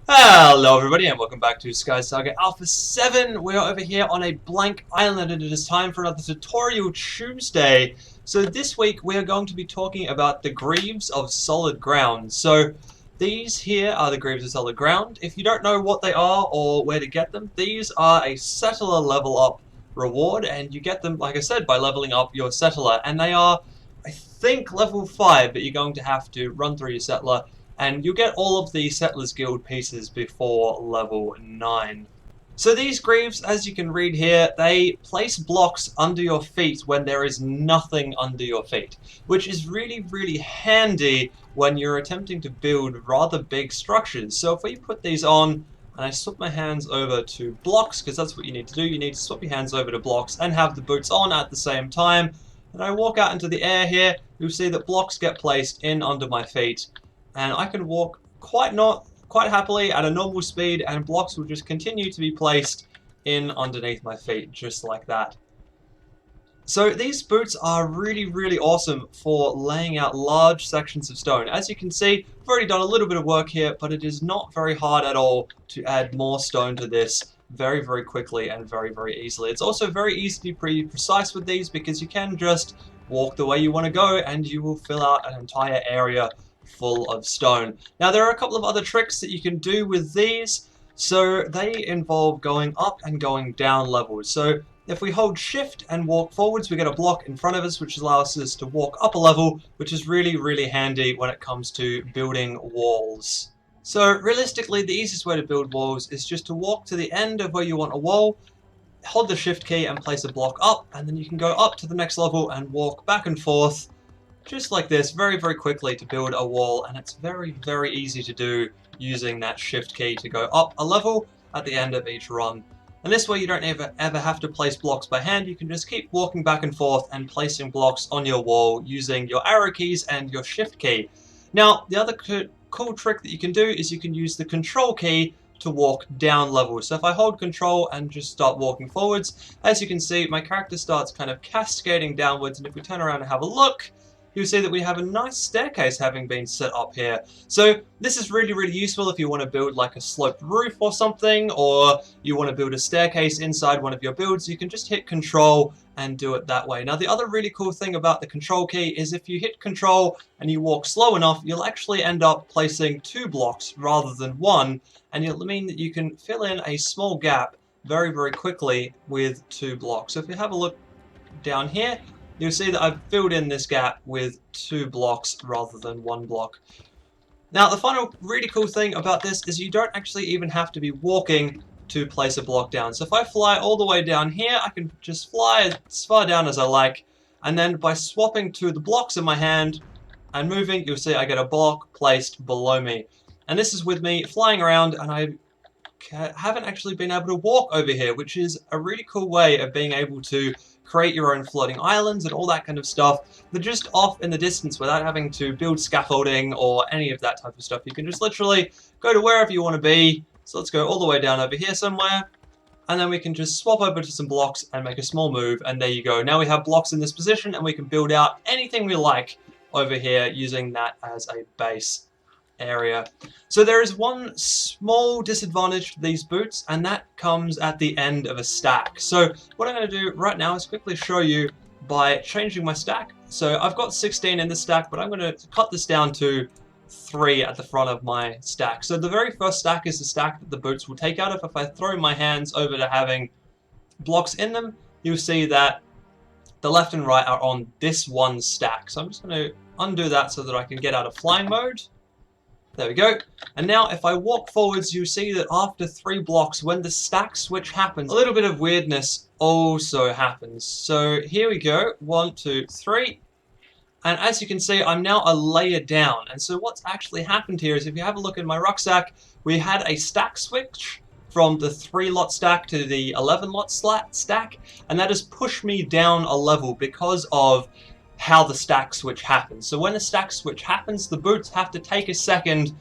Hello everybody and welcome back to SkySaga Alpha 7. We are over here on a blank island and it is time for another Tutorial Tuesday. So this week we are going to be talking about the Greaves of Solid Ground. So these here are the Greaves of Solid Ground. If you don't know what they are or where to get them, these are a settler level up reward, and you get them, like I said, by leveling up your settler. And they are, I think, level 5, but you're going to have to run through your settler. And you'll get all of the Settlers Guild pieces before level 9. So these Greaves, as you can read here, they place blocks under your feet when there is nothing under your feet, which is really handy when you're attempting to build rather big structures. So if we put these on, and I swap my hands over to blocks, because that's what you need to do, you need to swap your hands over to blocks and have the boots on at the same time, and I walk out into the air here, you'll see that blocks get placed in under my feet. And I can walk quite happily at a normal speed, and blocks will just continue to be placed in underneath my feet, just like that. So these boots are really awesome for laying out large sections of stone. As you can see, I've already done a little bit of work here, but it is not very hard at all to add more stone to this very quickly and very easily. It's also very easy to be precise with these, because you can just walk the way you want to go and you will fill out an entire area full of stone. Now there are a couple of other tricks that you can do with these. So they involve going up and going down levels. So if we hold shift and walk forwards, we get a block in front of us which allows us to walk up a level, which is really handy when it comes to building walls. So realistically, the easiest way to build walls is just to walk to the end of where you want a wall, hold the shift key and place a block up, and then you can go up to the next level and walk back and forth just like this, very quickly, to build a wall. And it's very easy to do using that shift key to go up a level at the end of each run. And this way you don't ever have to place blocks by hand. You can just keep walking back and forth and placing blocks on your wall using your arrow keys and your shift key. Now the other cool trick that you can do is you can use the control key to walk down levels. So if I hold control and just start walking forwards, as you can see, my character starts kind of cascading downwards, and if we turn around and have a look, you'll see that we have a nice staircase having been set up here. So this is really useful if you want to build like a sloped roof or something, or you want to build a staircase inside one of your builds. You can just hit control and do it that way. Now the other really cool thing about the control key is if you hit control and you walk slow enough, you'll actually end up placing 2 blocks rather than 1, and it'll mean that you can fill in a small gap very quickly with 2 blocks. So if you have a look down here, you'll see that I've filled in this gap with 2 blocks rather than 1 block. Now the final really cool thing about this is you don't actually even have to be walking to place a block down. So if I fly all the way down here, I can just fly as far down as I like, and then by swapping to the blocks in my hand and moving, you'll see I get a block placed below me. And this is with me flying around, and I haven't actually been able to walk over here, which is a really cool way of being able to create your own floating islands and all that kind of stuff. They're just off in the distance without having to build scaffolding or any of that type of stuff. You can just literally go to wherever you want to be. So let's go all the way down over here somewhere, and then we can just swap over to some blocks and make a small move, and there you go. Now we have blocks in this position and we can build out anything we like over here using that as a base area. So there is one small disadvantage to these boots, and that comes at the end of a stack. So what I'm going to do right now is quickly show you by changing my stack. So I've got 16 in this stack, but I'm going to cut this down to 3 at the front of my stack. So the very first stack is the stack that the boots will take out of. If I throw my hands over to having blocks in them, you'll see that the left and right are on this one stack. So I'm just going to undo that so that I can get out of flying mode. There we go. And now if I walk forwards, you see that after 3 blocks, when the stack switch happens, a little bit of weirdness also happens. So here we go. 1, 2, 3. And as you can see, I'm now a layer down. And so what's actually happened here is, if you have a look in my rucksack, we had a stack switch from the 3-lot stack to the 11-lot stack. And that has pushed me down a level because of how the stack switch happens. So when a stack switch happens, the boots have to take a second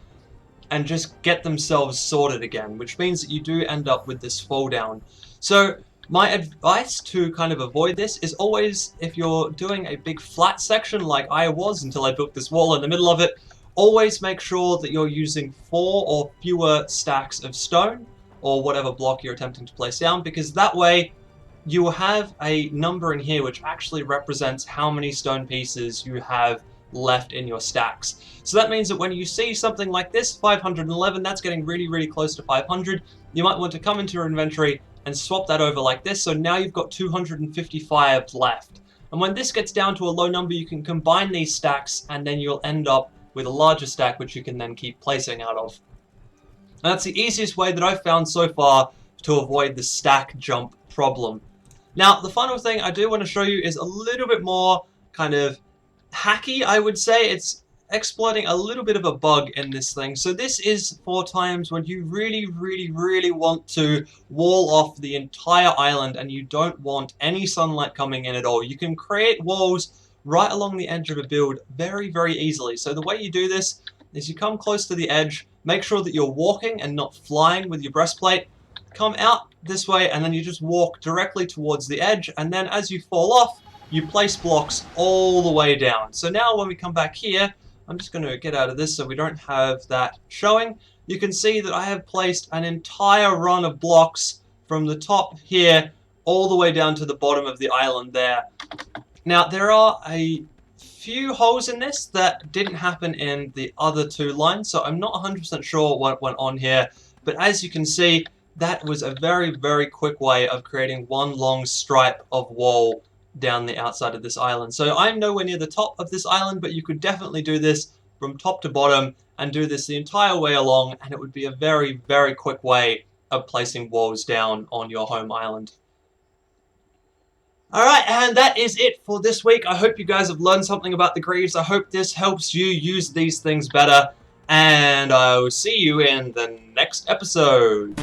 and just get themselves sorted again, which means that you do end up with this fall down. So my advice to kind of avoid this is always, if you're doing a big flat section like I was until I built this wall in the middle of it, Always make sure that you're using 4 or fewer stacks of stone, or whatever block you're attempting to place down, because that way you will have a number in here which actually represents how many stone pieces you have left in your stacks. So that means that when you see something like this, 511, that's getting really, really close to 500, you might want to come into your inventory and swap that over like this, so now you've got 255 left. And when this gets down to a low number, you can combine these stacks, and then you'll end up with a larger stack which you can then keep placing out of. And that's the easiest way that I've found so far to avoid the stack jump problem. Now, the final thing I do want to show you is a little bit more kind of hacky, I would say. It's exploiting a little bit of a bug in this thing. So this is for times when you really, really, really want to wall off the entire island and you don't want any sunlight coming in at all. You can create walls right along the edge of a build very, very easily. So the way you do this is you come close to the edge, make sure that you're walking and not flying with your breastplate, come out this way, and then you just walk directly towards the edge, and then as you fall off, you place blocks all the way down. So now when we come back here, I'm just going to get out of this so we don't have that showing. You can see that I have placed an entire run of blocks from the top here all the way down to the bottom of the island there. Now, there are a few holes in this that didn't happen in the other 2 lines, so I'm not 100% sure what went on here, but as you can see, that was a very, very quick way of creating one long stripe of wall down the outside of this island. So I'm nowhere near the top of this island, but you could definitely do this from top to bottom and do this the entire way along, and it would be a very, very quick way of placing walls down on your home island. Alright, and that is it for this week. I hope you guys have learned something about the Greaves. I hope this helps you use these things better, and I will see you in the next episode.